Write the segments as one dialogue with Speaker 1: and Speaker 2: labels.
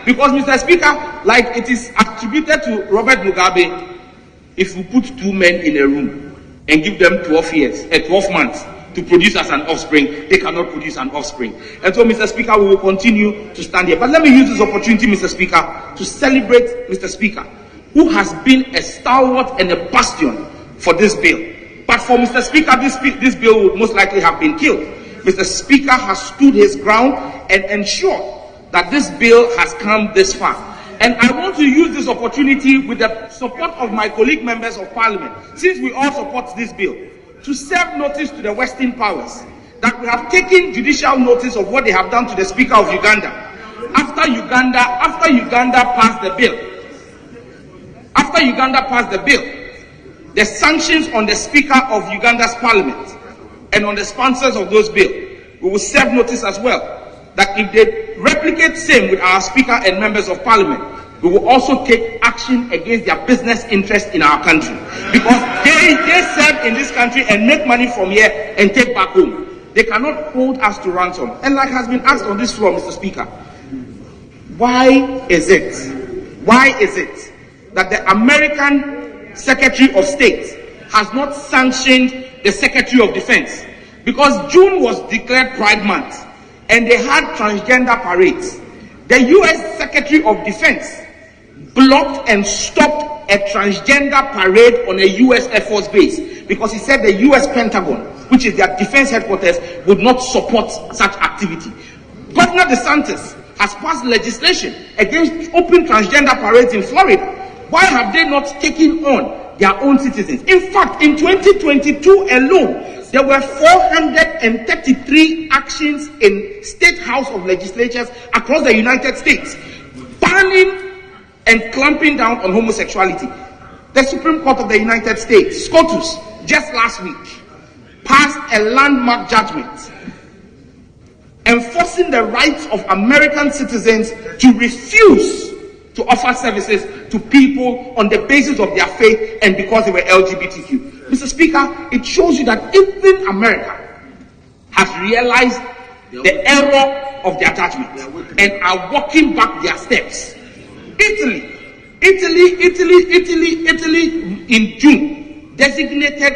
Speaker 1: Because, Mr. Speaker, like it is attributed to Robert Mugabe, if we put two men in a room and give them 12 months to produce as an offspring, they cannot produce an offspring. And so, Mr. Speaker, we will continue to stand here. But let me use this opportunity, Mr. Speaker, to celebrate Mr. Speaker, who has been a stalwart and a bastion for this bill. But for Mr. Speaker, this bill would most likely have been killed. Mr. Speaker has stood his ground and ensured that this bill has come this far. And I want to use this opportunity with the support of my colleague members of Parliament, since we all support this bill, to serve notice to the Western powers that we have taken judicial notice of what they have done to the Speaker of Uganda. After Uganda passed the bill, the sanctions on the Speaker of Uganda's Parliament and on the sponsors of those bills, we will serve notice as well that if they replicate same with our Speaker and members of Parliament, we will also take action against their business interests in our country. Because they serve in this country and make money from here and take back home. They cannot hold us to ransom. And like has been asked on this floor, Mr. Speaker, why is it that the American Secretary of State has not sanctioned the Secretary of Defense? Because June was declared Pride Month and they had transgender parades. The US Secretary of Defense blocked and stopped a transgender parade on a US Air Force base because he said the US Pentagon, which is their defense headquarters, would not support such activity. Governor DeSantis has passed legislation against open transgender parades in Florida. Why have they not taken on their own citizens? In fact, in 2022 alone, there were 433 actions in State House of Legislatures across the United States, banning and clamping down on homosexuality. The Supreme Court of the United States, SCOTUS, just last week, passed a landmark judgment enforcing the rights of American citizens to refuse to offer services to people on the basis of their faith and because they were LGBTQ. Mr. Speaker, it shows you that even America has realized the error of their judgment and are walking back their steps. Italy in June designated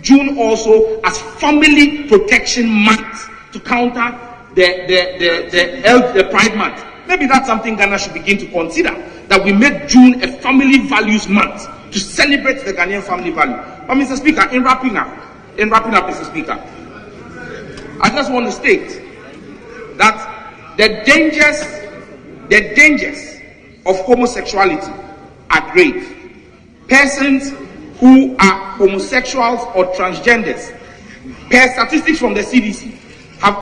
Speaker 1: June also as Family Protection Month to counter the Pride Month. Maybe that's something Ghana should begin to consider, that we make June a Family Values Month to celebrate the Ghanaian family value. But Mr. Speaker, in wrapping up, Mr. Speaker, I just want to state that the dangers of homosexuality are grave. Persons who are homosexuals or transgenders, per statistics from the CDC,